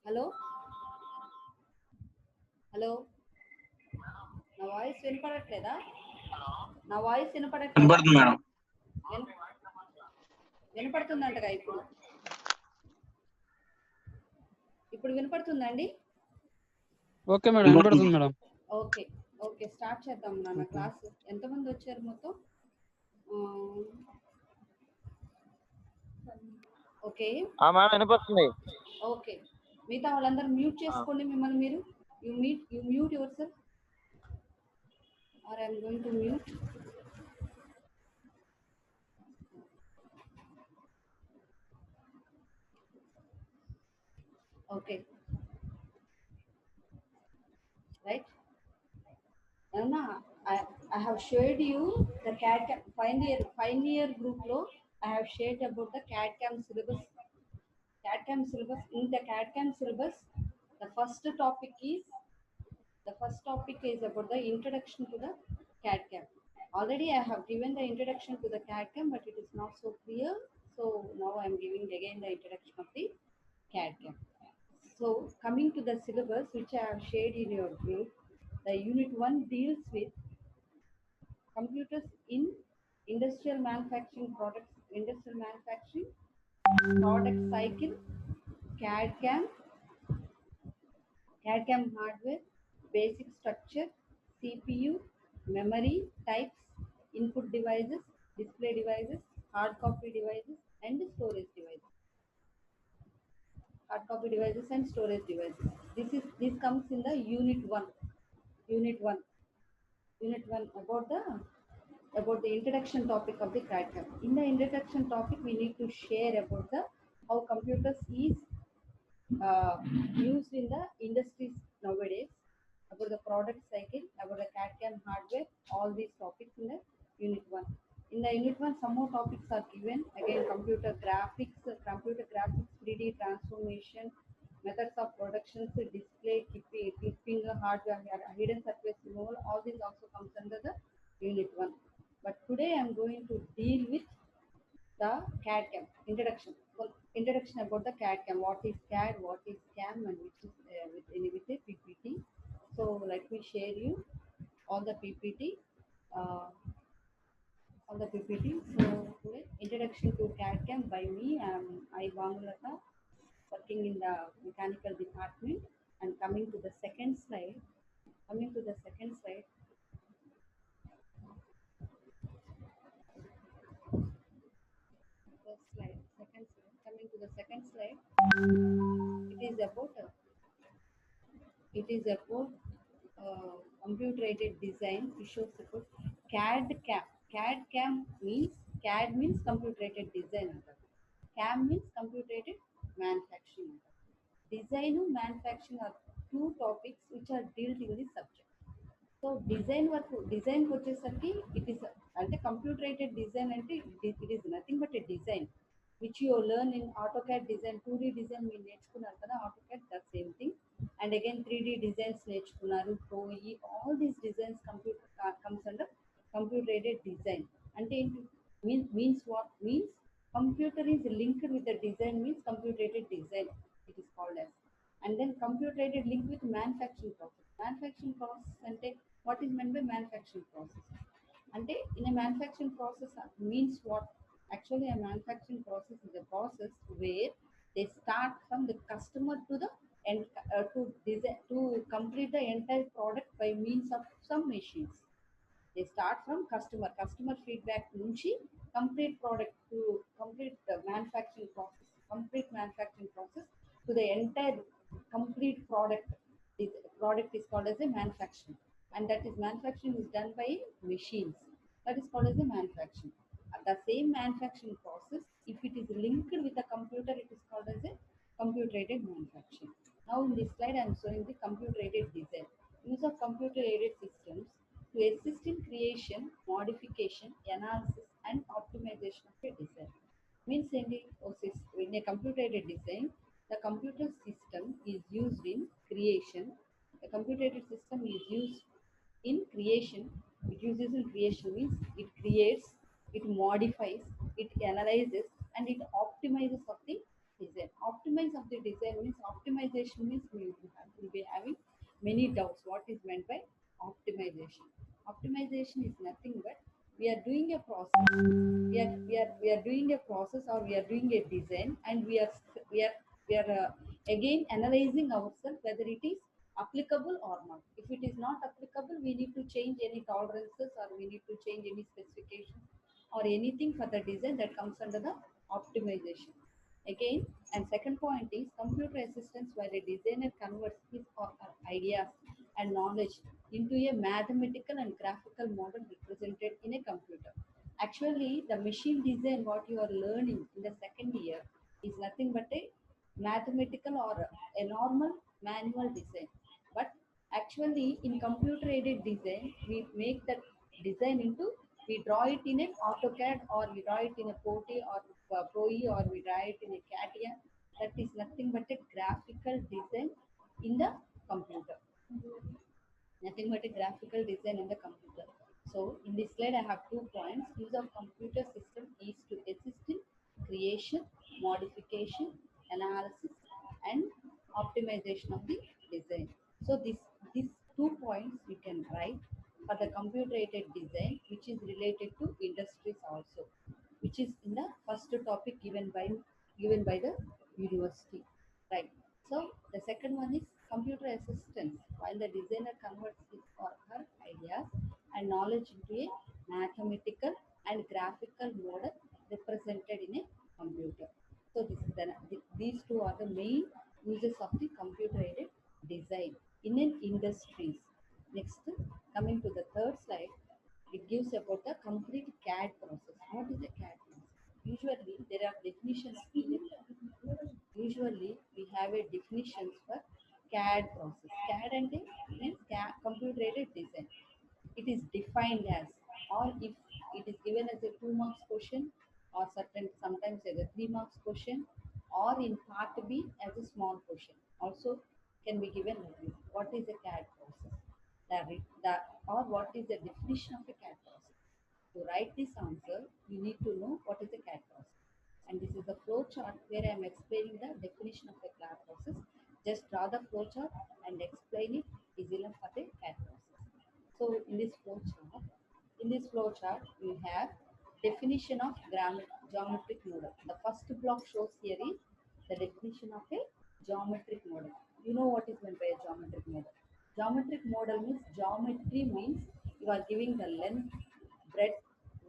Hello hello నా voice వినపడట్లేదా? నా voice వినపడట్లేదా? వినపడుతుంది మేడం. వినపడుతుందంటగా ఇప్పుడు వినపడుతుందండి? ఓకే మేడం, వినపడుతుంది మేడం. ఓకే ఓకే, స్టార్ట్ చేద్దాం నాన్న. క్లాస్ ఎంతమంది వచ్చారు మొత్తం? ఓకే మేడం వినపడుతుంది. ఓకే, మిగతా వాళ్ళందరూ మ్యూట్ చేసుకోండి. మిమ్మల్ని మీరు you mute yourself or I'm going to mute. Okay right. Anna, I have shared you the CAD final year group lo. I have shared about the CAD CAM syllabus. In the CAD CAM syllabus, the first topic is about the introduction to the CAD CAM. Already I have given the introduction to the CAD CAM, but it is not so clear. So now I'm giving again the introduction of the CAD CAM. So coming to the syllabus which I have shared in your group, the unit 1 deals with computers in industrial manufacturing products, industrial manufacturing, product cycle, CAD CAM, CAD CAM hardware, basic structure, CPU, memory types, input devices, display devices, hard copy devices, and storage devices. Hard copy devices and storage devices. This comes in the unit one. Unit one. Unit one about the introduction topic of the CAD. In the introduction topic, we need to share about the how computers is uh, used in the industries nowadays, about the product cycle, about the CAD/CAM hardware, all these topics in the unit one. In the unit one, some more topics are given. Again, computer graphics, 3D transformation, methods of production, display, clipping, hardware, hidden surface removal. All these also comes under the unit one. But today I am going to deal with the CAD CAM introduction. So introduction about the CAD CAM. What is CAD? What is CAM? And which is with a PPT. So let me share you all the PPT. Uh, all the PPT. So today introduction to CAD CAM by me. I Bangulata, working in the mechanical department. And coming to the second slide. Coming to the second slide. First slide. Second slide. Coming to the second slide. It is about It is about computer aided design. It shows about CAD CAM. CAD CAM means CAD means computer aided design. CAM means computer aided manufacturing. Design and manufacturing are two topics which are dealt in this subject. So design వచ్చేసరికి it is అంటే computer aided design అంటే it is nothing but a design which you learn in AutoCAD design 2D design మీరు నేర్చుకున్నారు కదా AutoCAD the same thing and again 3D designs నేర్చుకున్నారు పోయి all these designs computer comes under computer aided design అంటే ఏంటి means what means computer is linked with the design means computer aided design it is called as and then computer aided link with manufacturing process. Manufacturing process ante what is meant by manufacturing process? Ante in a manufacturing process means what? Actually, a manufacturing process is a process where they start from the customer to the end to design to complete the entire product by means of some machines. They start from customer feedback nunchi complete product to complete the complete manufacturing process to the entire complete product. This product is called as a manufacturing, and that is manufacturing is done by machines. That is called as a manufacturing. The same manufacturing process, if it is linked with a computer, it is called as a computer aided manufacturing. Now in this slide, I am showing the computer aided design. Use of computer aided systems to assist in creation, modification, analysis, and optimization of a design. Means in a computer aided design, the computer system is used in creation. The computer aided system is used in creation. It uses in creation means it creates, it modifies, it analyzes, and it optimizes of the design. Optimize of the design means optimization means we will be having many doubts. What is meant by optimization? Optimization is nothing but we are doing a process. We are doing a process or we are doing a design, and we are we are again analyzing ourselves whether it is applicable or not. If it is not applicable, we need to change any tolerances or we need to change any specifications or anything for the design that comes under the optimization. Again, and second point is computer assistance where a designer converts his or her ideas and knowledge into a mathematical and graphical model represented in a computer. Actually, the machine design what you are learning in the second year is nothing but a mathematical or a normal manual design. But actually, in computer aided design, we make that design into we draw it in an AutoCAD or we draw it in a POTI or ProE or we draw it in a CATIA. That is nothing but a graphical design in the computer. Nothing but a graphical design in the computer. So in this slide, I have 2 points. Use of computer system is to assist in creation, modification, analysis, and optimization of the design. So these 2 points you can write for the computer aided design, which is related to industries also, which is in the first topic given by the university, right? So the second one is computer assistance. While the designer converts his or her ideas and knowledge into a mathematical and graphical model represented in a computer. So these two are the main uses of the computer aided design in an industries. Next, coming to the third slide, it gives about the complete CAD process. What is a CAD process? Usually there are definitions in it. Usually we have a definitions for CAD process. CAD and means computer aided design. It is defined as, or if it is given as a 2 marks question, or certain sometimes as a 3 marks question, or in part B as a small question. Also can be given like this. What is a CAD process? The or what is the definition of a CAD process? To write this answer, you need to know what is a CAD process. And this is the flow chart where I am explaining the definition of a CAD process. Just draw the flow chart and explain it is enough for the CAD process. So in this flow chart, we have definition of geometric model. The first block shows here is the definition of a geometric model. You know what is meant by a geometric model. Geometric model means geometry means you are giving the length, breadth,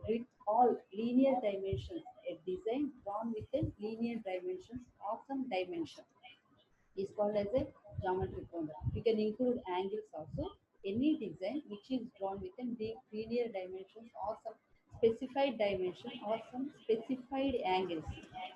width, all linear dimensions. A design drawn within linear dimensions or some dimension is called as a geometric model. We can include angles also. Any design which is drawn within the linear dimensions or some specified dimension or some specified angles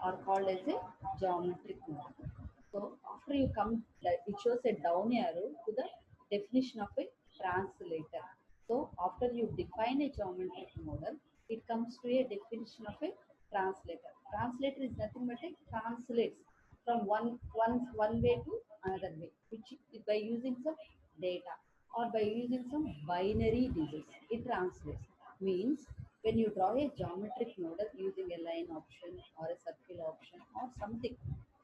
are called as a geometric model. So after you come, it shows a down arrow to the definition of a translator. So after you define a geometric model, it comes to a definition of a translator. Translator is nothing but a translates from one way to another way, which by using some data or by using some binary digits, it translates. Means when you draw a geometric model using a line option or a circle option or something,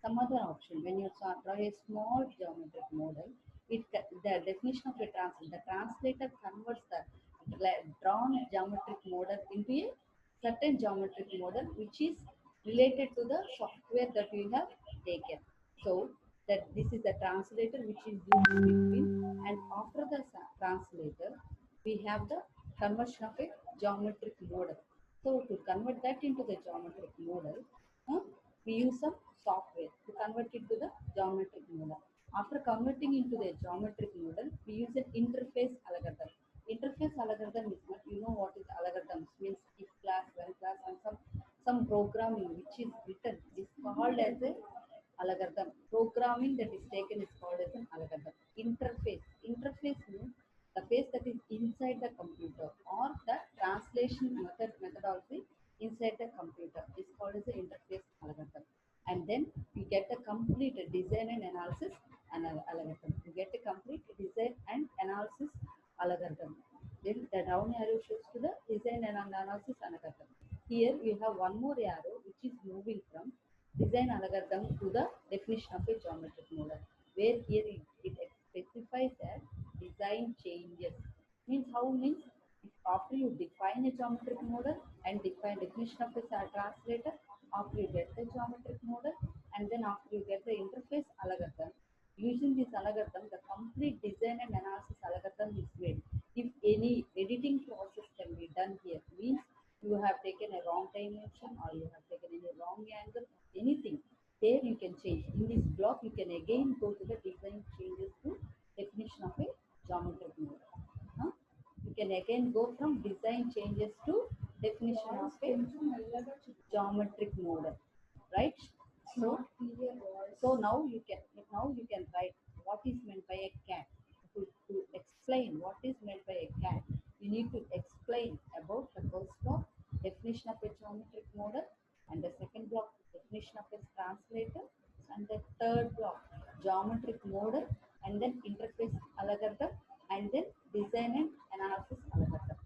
some other option, when you draw a small geometric model, the definition of a the translator converts the drawn geometric model into a certain geometric model which is related to the software that you have taken. So that this is the translator which is used between, and after the translator we have the conversion of a geometric model. So to convert that into the geometric model, uh, we use some software to convert it to the geometric model. After converting into the geometric model, we use an interface algorithm. Interface algorithm is what you know what is algorithms means, if class, when class, and some programming which is written is called as a algorithm. Programming that is taken is called as an algorithm. Interface means the face that is inside the computer or the translation methodology inside the computer is called as the interface algorithm. And then you get a complete design and analysis algorithm. You get a complete design and analysis algorithm. Then the down arrow shows to the design and analysis algorithm. Here we have one more arrow which is moving from design algorithm to the definition of a geometric model, where here it specifies that design changes. Means how means, if after you define a geometric model and define definition of a translator, after you get the geometric model and then after you get the interface algorithm, using this algorithm, the complete design and analysis algorithm is made. If any editing process can be done here, means you have taken a wrong dimension or you have taken any wrong angle, anything, there you can change. In this block, you can again go to the design changes to definition of a geometric model. Huh? You can again go from design changes to definition of a geometric model, right? So, so now you can write what is meant by a CAD. To explain what is meant by a CAD, you need to explain about the first block, definition of a geometric model, and the second block, definition of a translator, and the third block, geometric model, and then interface algorithm, and then design and analysis algorithm.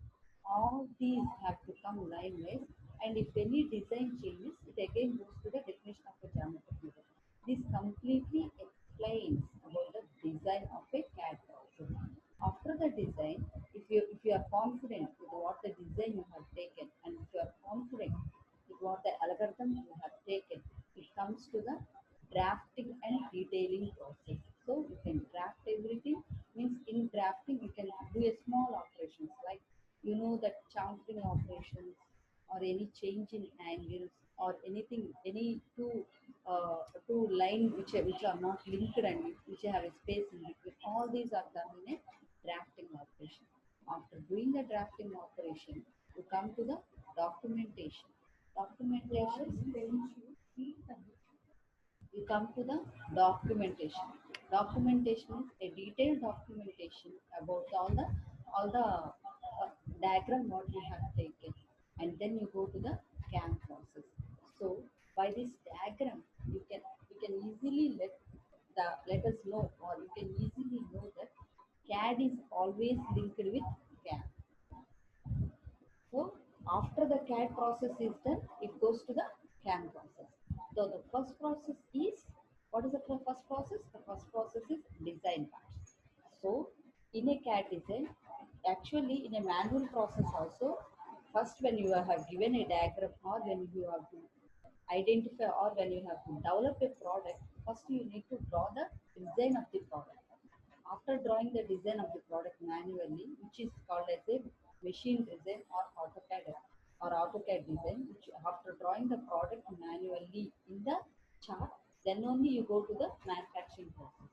All these have to come line wise And if any design changes, it again goes to the definition of a geometric method. This completely explains about the design of a CAD process. After the design, if you are confident with what the design you have taken, and if you are confident with what the algorithm you have taken, it comes to the drafting and detailing process. So you can draft everything. Means in drafting you can do a small operations like that chamfering operations or any change in angles or anything, any two line which are not linked and which have a space in between. All these are done in a drafting operation. After doing the drafting operation, you come to the documentation. Documentation you come to the documentation. Documentation is a detailed documentation about all the diagram what you have taken, and then you go to the CAM process. So by this diagram, you can easily let us know, or you can easily know that CAD is always linked with CAM. So after the CAD process is done, it goes to the CAM process. So the first process is, what is the first process? The first process is design part. So in a CAD design, actually in a manual process also, first when you have given a diagram or when you have to identify or when you have to develop a product, first you need to draw the design of the product. After drawing the design of the product manually, which is called as a machine design or AutoCAD design, which after drawing the product manually in the chart, then only you go to the manufacturing process.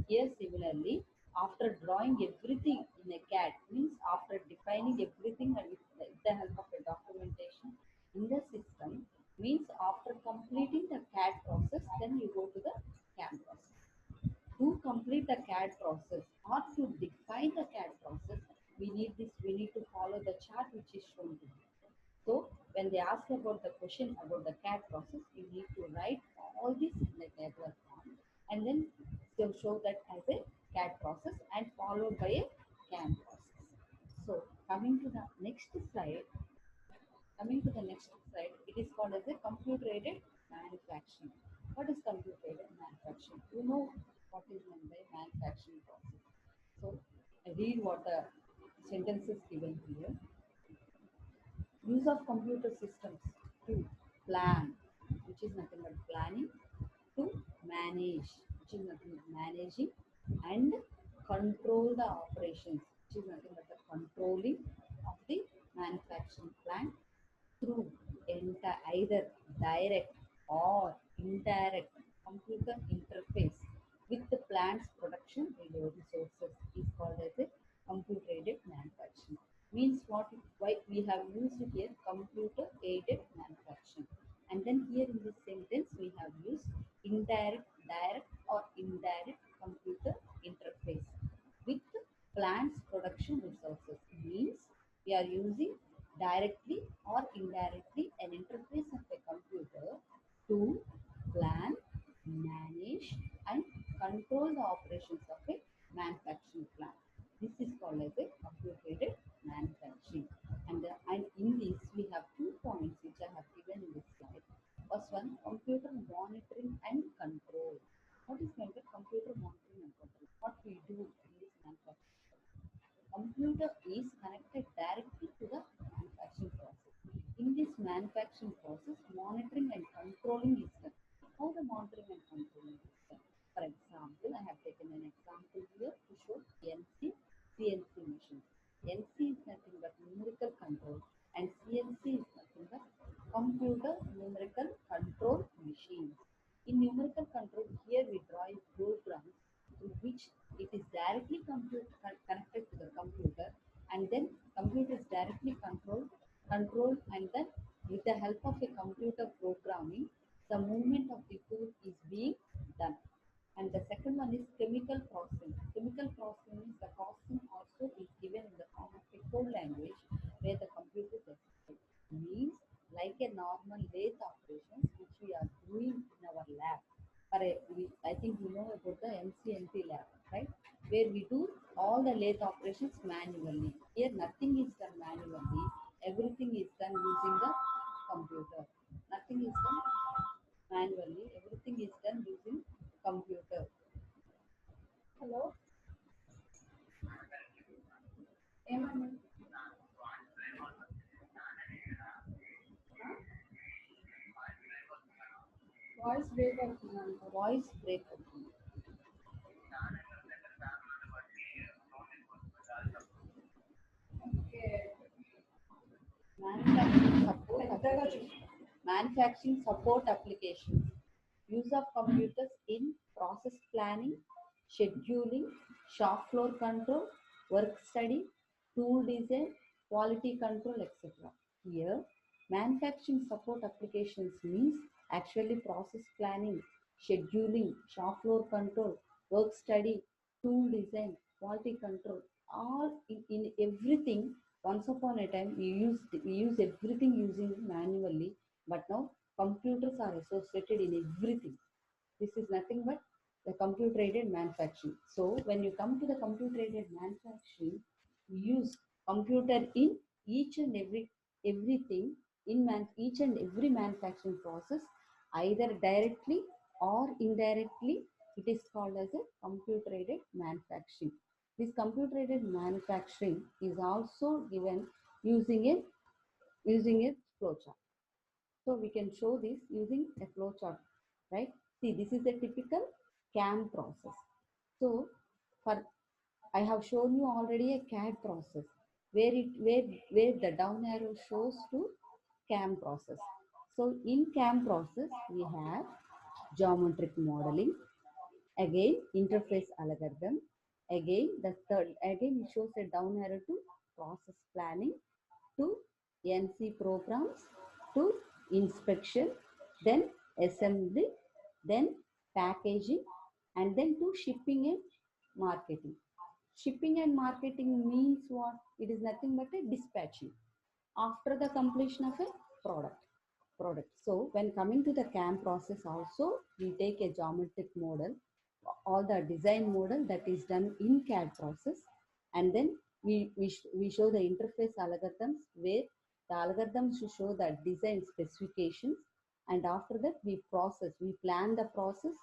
Here similarly, after drawing everything in a CAD, means after defining everything and with the help of a documentation in the system, means after completing the CAD process, then you go to the CAM process. To complete the CAD process or to define the CAD process, we need to follow the chart which is shown to you. So when they ask about the question about the CAD process, you need to write all this in a tabular form, and then they'll show that as a CAD process and followed by a CAM process. So coming to the next slide, it is called as a computer-aided manufacturing. What is computer-aided manufacturing? You know what is meant by manufacturing process. So I read what the sentence is given here. Use of computer systems to plan, which is nothing but planning, to manage, which is nothing but managing, and control the operations, which is nothing but the controlling of the manufacturing plant through either direct or indirect computer interface with the plant's production resources is called as a computer aided manufacturing. Means what, why we have used here computer aided manufacturing, and then here in this sentence we have used indirect, direct or indirect computer interface with plant's production resources. Means we are using directly or indirectly an interface of a computer to plan, manage, and control the operations of a manufacturing plant. This is called as a computer-aided manufacturing. And in this, we have 2 points which I have given in this slide. First one, computer monitoring and control. What is meant by computer monitoring and control? What we do in this manufacturing? Computer is connected directly to the manufacturing process. In this manufacturing process, monitoring and controlling is done. How the monitoring and controlling is done? For example, I have taken an example here to show NC, CNC machines. NC is nothing but numerical control, and CNC is nothing but computer numerical control machines. In numerical control, here we draw a program in which it is directly connected to the computer, and then computer is directly controlled, and then with the help of a computer programming, the movement of the tool is being done. And the second one is chemical processing. Chemical processing means the processing also is given in the form of a code language where the computer is executed. Means like a normal lathe operations which we are doing in our lab. I think you know about the MCNT lab, right? Where we do all the lathe operations manually. Here nothing is done manually. Everything is done using the computer. Nothing is done manually. Everything is done using computer. Hello. ఏమన్నా voice break అవుతుంది. Voice break అవుతుంది. Okay. Manufacturing support applications. Manufacturing support applications. Use of computers in process planning, scheduling, shop floor control, work study, tool design, quality control, etc. Here, manufacturing support applications means actually process planning, scheduling, shop floor control, work study, tool design, quality control, all in everything. Once upon a time, we use everything using manually, but now computers are associated in everything. This is nothing but the computer aided manufacturing. So when you come to the computer aided manufacturing, we use computer in each and everything in each and every manufacturing process, either directly or indirectly. It is called as a computer aided manufacturing. This computer aided manufacturing is also given using a flowchart. So we can show this using a flowchart, right? See, this is a typical CAM process. So for I have shown you already a CAD process where the down arrow shows to CAM process. So in CAM process we have geometric modeling, again interface algorithm, again it shows a down arrow to process planning, to NC programs, to inspection, then assembly, then packaging, and then to shipping and marketing. Shipping and marketing means what? It is nothing but a dispatching after the completion of a product. So when coming to the CAM process also, we take a geometric model, all the design model that is done in CAD process, and then we show the interface algorithms where the algorithms should show the design specifications, and after that we plan the process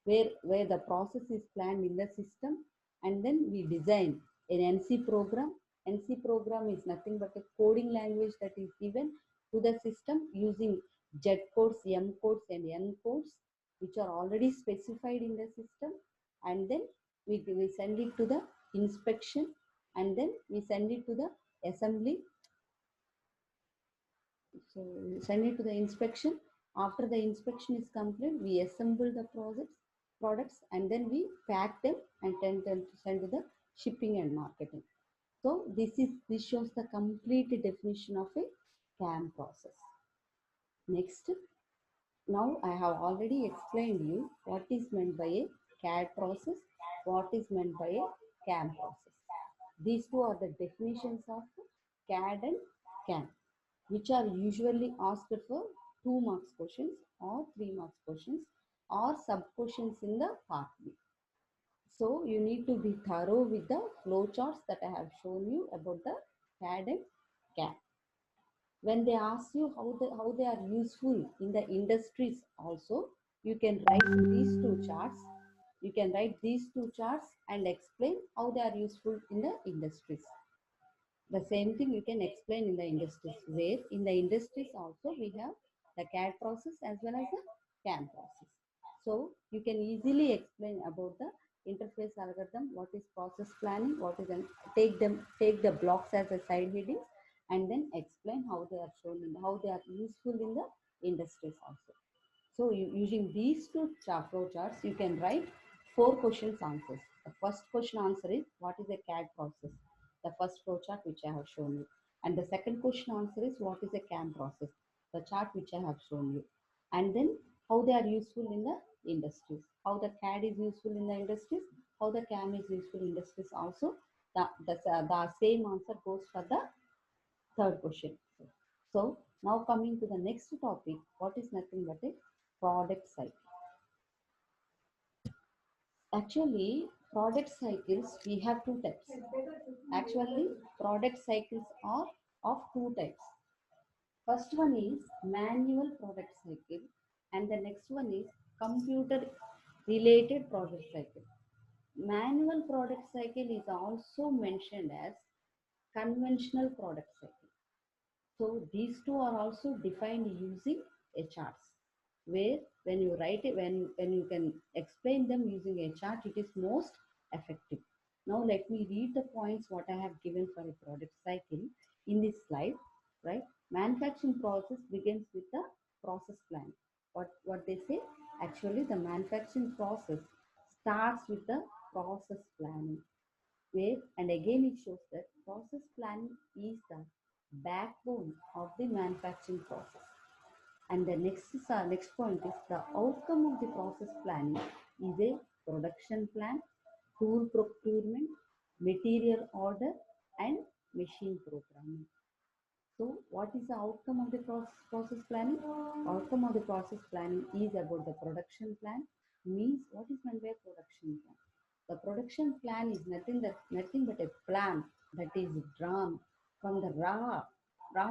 where the process is planned in the system, and then we design an NC program. NC program is nothing but a coding language that is given to the system using Z codes, M codes, and N codes, which are already specified in the system. And then we send it to the inspection, and then we send it to the assembly. So we send it to the inspection. After the inspection is complete, we assemble the products, and then we pack them and send them to the shipping and marketing. So this shows the complete definition of a CAM process. Next, now I have already explained you what is meant by a CAD process, what is meant by a CAM process. These two are the definitions of CAD and CAM, which are usually asked for 2 marks questions or 3 marks questions or sub questions in the part B. So you need to be thorough with the flowcharts that I have shown you about the CAD and CAM. When they ask you how they are useful in the industries also, you can write these two charts and explain how they are useful in the industries. The same thing you can explain in the industries, where in the industries also we have the CAD process as well as the CAM process. So you can easily explain about the interface algorithm, what is process planning, what is take the blocks as a side headings, and then explain how they are shown in how they are useful in the industries also. So using these two flow charts, you can write 4 questions answers. The first question answer is what is a CAD process? The first flow chart which I have shown you. And the second question answer is what is a CAM process? The chart which I have shown you. And then how they are useful in the industries. How the CAD is useful in the industries. How the CAM is useful in industries also. The same answer goes for the third question. So now coming to the next topic, what is nothing but a product cycle. Actually, product cycles, we have 2 types. Actually, product cycles are of 2 types. First one is manual product cycle, and the next one is computer related product cycle. Manual product cycle is also mentioned as conventional product cycle. So these two are also defined using HRs, where when you write it, when you can explain them using a chart, it is most effective. Now let me read the points what I have given for a product cycle in this slide. Right, manufacturing process begins with the process plan. What they say? Actually, the manufacturing process starts with the process planning, where and again it shows that process planning is the backbone of the manufacturing process. And the next point is the outcome of the process planning is a production plan, tool procurement, material order, and machine programming. So, what is the outcome of the process planning? Outcome of the process planning is about the production plan. Means what is meant by production plan? The production plan is nothing but a plan that is drawn from the raw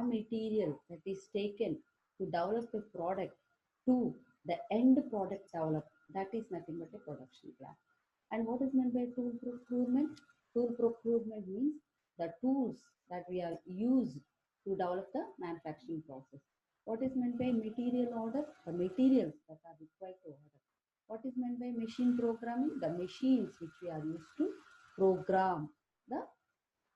material that is taken to develop a product to the end product developed. That is nothing but a production plan. And what is meant by tool procurement? Tool procurement means the tools that we are used to develop the manufacturing process. What is meant by material order? The materials that are required to order. What is meant by machine programming? The machines which we are used to program the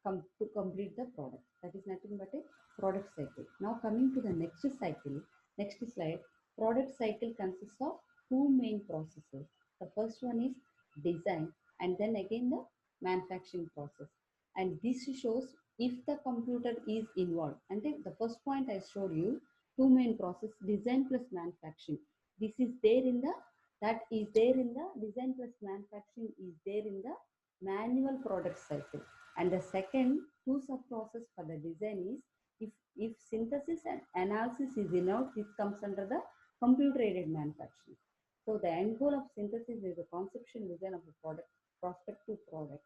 to complete the product. That is nothing but a product cycle. Now coming to the next cycle, next slide. Product cycle consists of two main processes. The first one is design, and then again the manufacturing process. And this shows if the computer is involved. And then the first point I showed you, two main process, design plus manufacturing. This is there in the that is there in the design plus manufacturing is there in the manual product cycle. And the second two sub process for the design is if synthesis and analysis is involved, this comes under the computer aided manufacturing. So the end goal of synthesis is the conceptual design of a product, prospective product.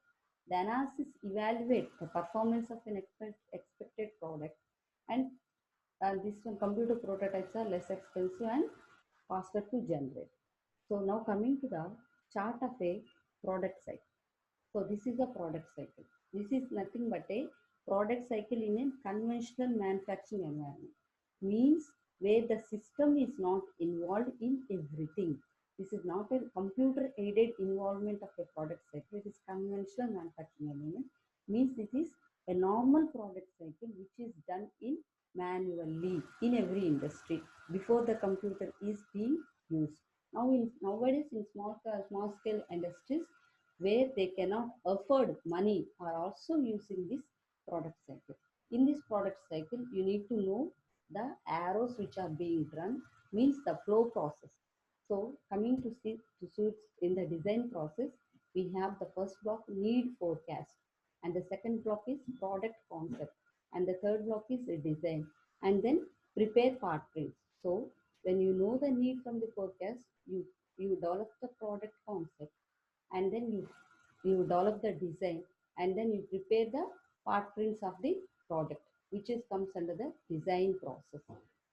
The analysis evaluates the performance of an expected product, and this one computer prototypes are less expensive and faster to generate. So now coming to the chart of a product cycle. So this is a product cycle. This is nothing but a product cycle in a conventional manufacturing environment. Means where the system is not involved in everything. This is not a computer aided involvement of a product cycle. It is conventional manufacturing environment. Means this is a normal product cycle which is done in manually in every industry before the computer is being used. Now nowadays in small scale industries where they cannot afford money are also using this product cycle. In this product cycle, you need to know the arrows which are being run, means the flow process. So coming to see to suits in the design process, we have the first block need forecast, and the second block is product concept, and the third block is design, and then prepare part prints. So when you know the need from the forecast, you develop the product concept, and then you develop the design, and then you prepare the part prints of the product, which is comes under the design process.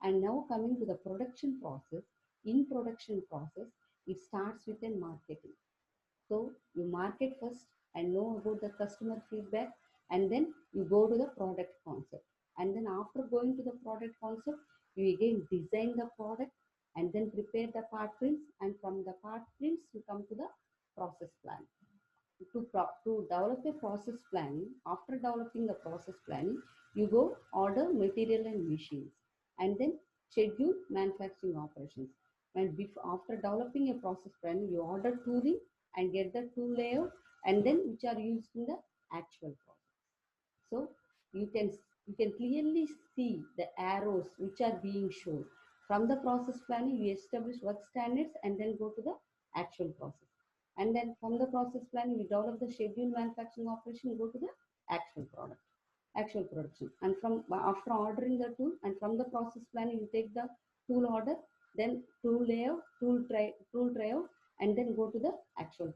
And now coming to the production process. In production process, it starts with a marketing. So you market first and know about the customer feedback, and then you go to the product concept, and then after going to the product concept, you again design the product and then prepare the part prints, and from the part prints you come to the process plan. To develop a process planning, after developing the process planning, you go order material and machines, and then schedule manufacturing operations. And after developing a process planning, you order tooling and get the tool layout, and then which are used in the actual process. So you can clearly see the arrows which are being shown. From the process planning, you establish work standards and then go to the actual process. And then from the process planning, we develop the schedule manufacturing operation, go to the actual product, actual production. And from after ordering the tool, and from the process planning, you take the tool order, then tool layout, tool tryout, and then go to the actual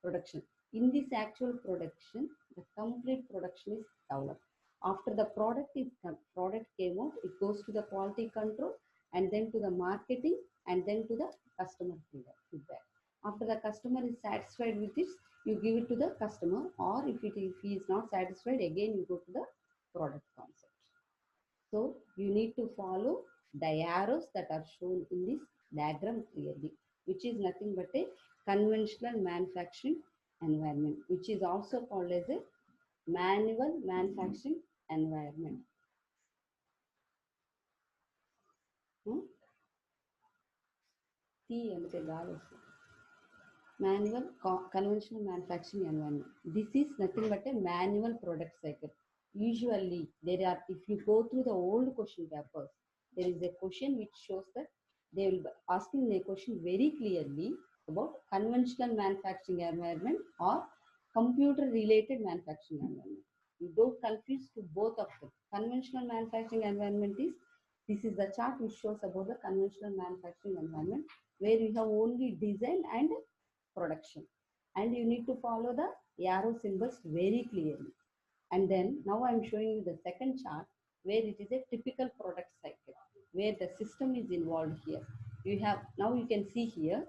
production. In this actual production, the complete production is developed. After the product came out, it goes to the quality control and then to the marketing and then to the customer feedback. After the customer is satisfied with this, you give it to the customer, or if he is not satisfied, again you go to the product concept. So you need to follow the arrows that are shown in this diagram clearly, which is nothing but a conventional manufacturing environment, which is also called as a manual manufacturing environment. Hmm? Manual conventional manufacturing environment. This is nothing but a manual product cycle. Usually there are, if you go through the old question papers, there is a question which shows that they will be asking a question very clearly about conventional manufacturing environment or computer related manufacturing environment. You don't confuse to both of them. Conventional manufacturing environment is, this is the chart which shows about the conventional manufacturing environment, where you have only design and production, and you need to follow the arrow symbols very clearly. And then now I'm showing you the second chart, where it is a typical product cycle, where the system is involved. Here you have, now you can see here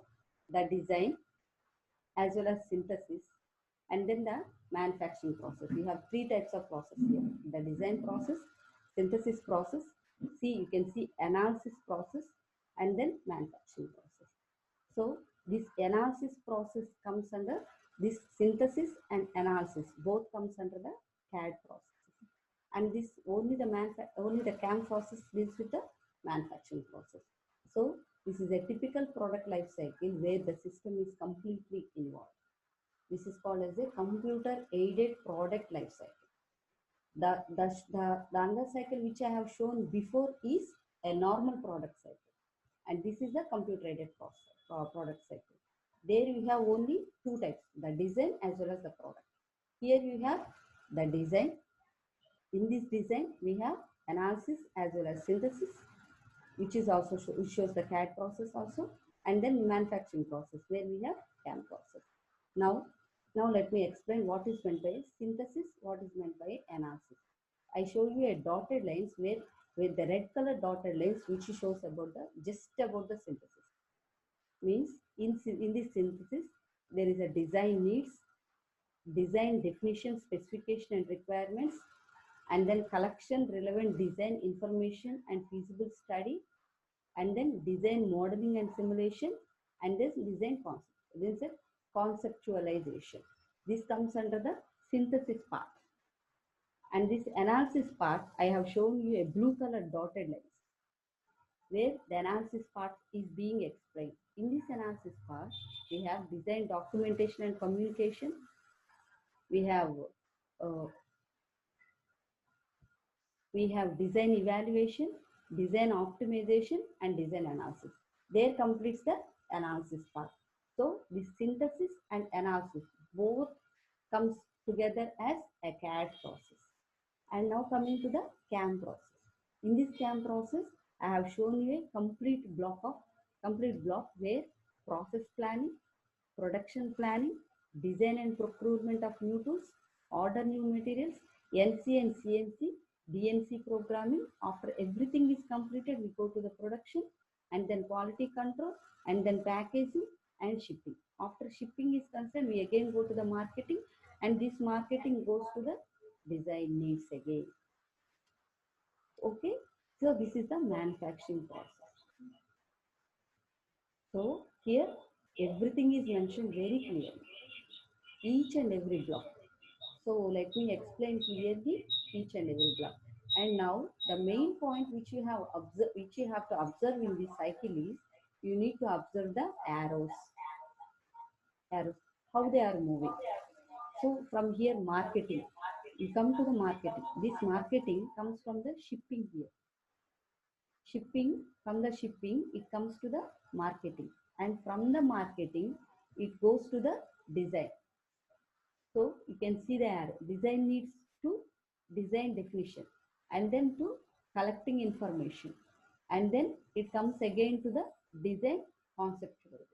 the design as well as synthesis, and then the manufacturing process. You have three types of process here: the design process, synthesis process, see, you can see analysis process, and then manufacturing process. So this analysis process comes under this, synthesis and analysis both comes under the CAD process. And this only the CAM process deals with the manufacturing process. So this is a typical product life cycle where the system is completely involved. This is called as a computer aided product life cycle. The another cycle which I have shown before is a normal product cycle, and this is the computer aided product cycle. There you have only two types: the design as well as the product. Here you have the design. In this design we have analysis as well as synthesis, which is also which shows the CAD process also, and then manufacturing process where we have CAM process. Now let me explain what is meant by synthesis, what is meant by analysis. I show you a dotted lines where with the red color dotted lines which shows about the just about the synthesis. Means in this synthesis there is a design needs, design definition, specification and requirements, and then collection relevant design information and feasible study, and then design modeling and simulation, and this design concept. This is conceptualization. This comes under the synthesis part. And this analysis part, I have shown you a blue color dotted lines, where the analysis part is being explained. In this analysis part, we have design documentation and communication. We have uh, design evaluation, design optimization, and design analysis. There completes the analysis part. So the synthesis and analysis both comes together as a CAD process. And now coming to the CAM process. In this CAM process, I have shown you a complete block where process planning, production planning, design and procurement of new tools, order new materials, NC and CNC, DNC programming. After everything is completed, we go to the production and then quality control and then packaging and shipping. After shipping is concerned, we again go to the marketing, and this marketing goes to the design needs again. Okay, so this is the manufacturing process. So here everything is mentioned very clearly, each and every block. So let me explain clearly each and every block. And now the main point which you have to observe in this cycle is, you need to observe the arrows, how they are moving. So from here marketing, you come to the marketing. This marketing comes from the shipping here. From the shipping, it comes to the marketing, and from the marketing it goes to the design. So you can see the arrow. Design needs to design definition, and then to collecting information, and then it comes again to the design conceptualization.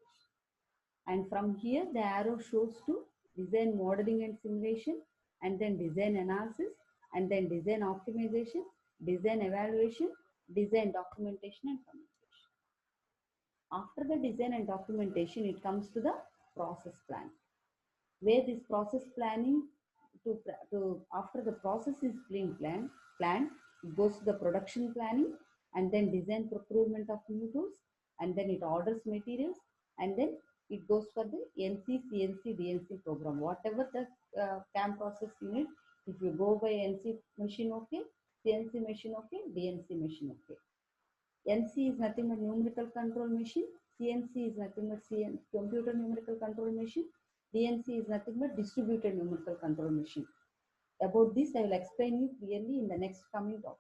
And from here the arrow shows to design modeling and simulation, and then design analysis, and then design optimization, design evaluation, design documentation and communication. After the design and documentation, it comes to the process plan, where this process planning to after the process is being planned, it goes to the production planning, and then design procurement of new tools, and then it orders materials, and then it goes for the NC, CNC, DNC program. Whatever the CAM process unit, if you go by NC machine, okay, CNC machine, okay, DNC machine, okay. NC is nothing but numerical control machine. CNC is nothing but computer numerical control machine. DNC is nothing but distributed numerical control machine. About this, I will explain you clearly in the next coming talk.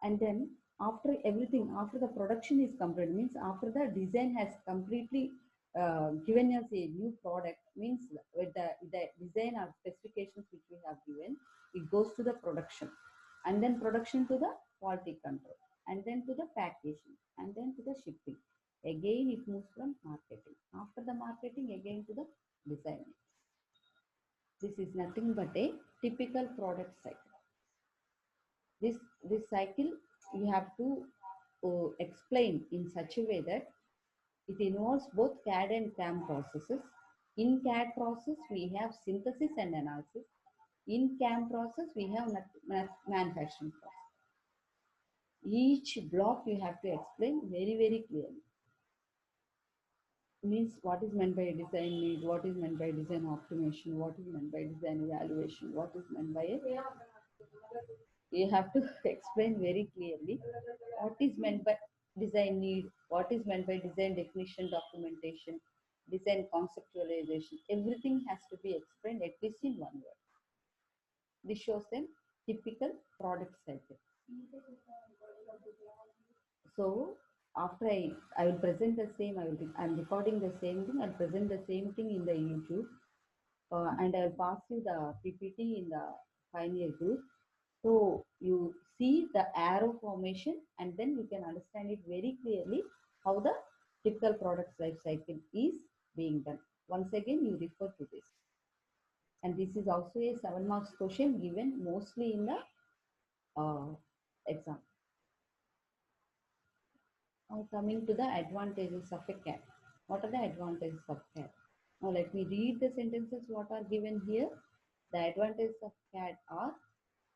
And then after everything, after the production is complete, means after the design has completely given us a new product, means with the design or specifications which we have given, it goes to the production, and then production to the quality control, and then to the packaging, and then to the shipping. Again, it moves from marketing. After the marketing, again to the design. This is nothing but a typical product cycle. This cycle you have to explain in such a way that it involves both CAD and CAM processes. In CAD process we have synthesis and analysis. In CAM process we have manufacturing process. Each block you have to explain very clearly. Means what is meant by design need, what is meant by design optimization, what is meant by design evaluation, what is meant by it. You have to explain very clearly what is meant by design need, what is meant by design definition, documentation, design conceptualization. Everything has to be explained at least in one word. This shows them typical product cycle. So after I will present the same, I'm recording the same thing, I'll present the same thing in the YouTube, and I'll pass you the PPT in the final group. So you see the arrow formation, and then you can understand it very clearly how the typical product life cycle is being done. Once again, you refer to this. And this is also a 7 marks question given mostly in the exam. Now coming to the advantages of a CAD. What are the advantages of CAD? Now let me read the sentences what are given here. The advantages of CAD are: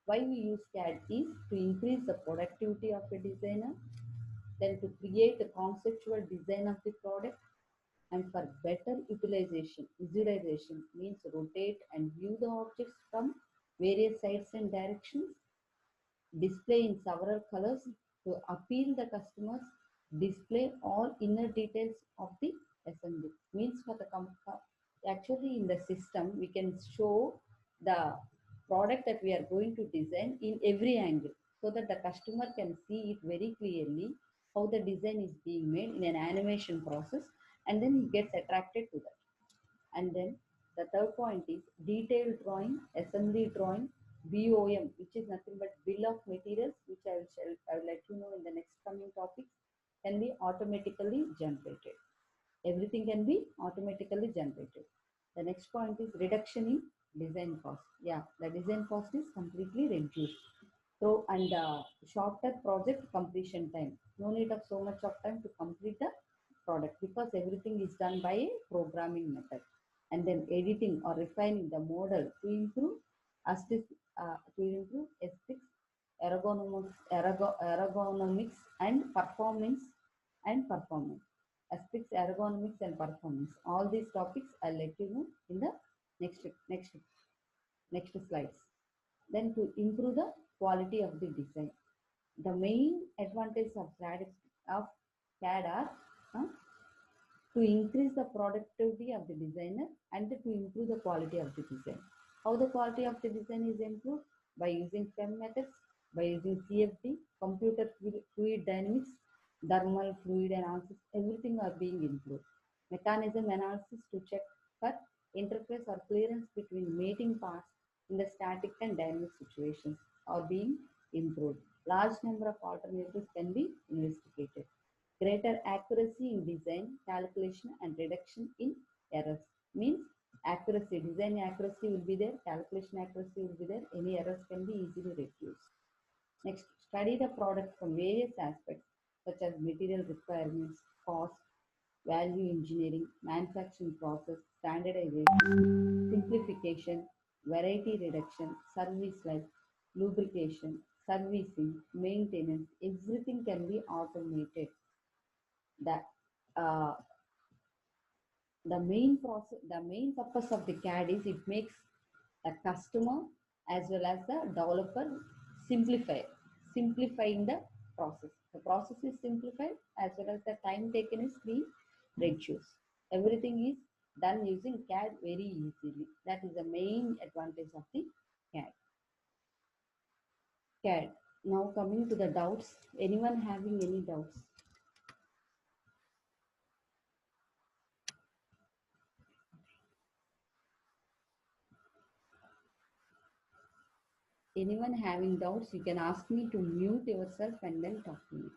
why we use CAD is to increase the productivity of a designer, then to create a conceptual design of the product, and for better utilization. Visualization means rotate and view the objects from various sides and directions, display in several colors to appeal the customers, display all inner details of the assembly. Means for the actually in the system we can show the product that we are going to design in every angle, so that the customer can see it very clearly how the design is being made in an animation process, and then he gets attracted to that. And then the third point is detailed drawing, assembly drawing, BOM, which is nothing but bill of materials, which I will let you know in the next coming topics, can be automatically generated. Everything can be automatically generated. The next point is reduction in design cost. Yeah, the design cost is completely reduced. So, and shorter project completion time. No need of so much of time to complete the product, because everything is done by a programming method. And then editing or refining the model to improve aesthetics, ergonomics and performance. Aesthetics, ergonomics, and performance. All these topics I'll let you know in the next slides. Then to improve the quality of the design. The main advantage of CAD are to increase the productivity of the designer and to improve the quality of the design. How the quality of the design is improved? By using FEM methods, by using CFD, computer fluid dynamics, thermal fluid analysis, everything are being improved. Mechanism analysis to check for interface or clearance between mating parts in the static and dynamic situations are being improved. Large number of alternatives can be investigated. Greater accuracy in design, calculation, and reduction in errors. Means Accuracy, design accuracy will be there, calculation accuracy will be there, any errors can be easily reduced. Next, study the product from various aspects such as material requirements, cost, value engineering, manufacturing process, standardization, simplification, variety reduction, service life, lubrication, servicing, maintenance, everything can be automated. That uh, the main purpose of the CAD is it makes the customer as well as the developer simplify, simplifying the process. The process is simplified as well as the time taken is being reduced. Everything is done using CAD very easily. That is the main advantage of the CAD. CAD. Now coming to the doubts. Anyone having any doubts? Anyone having doubts, you can ask me to mute yourself and then talk to me.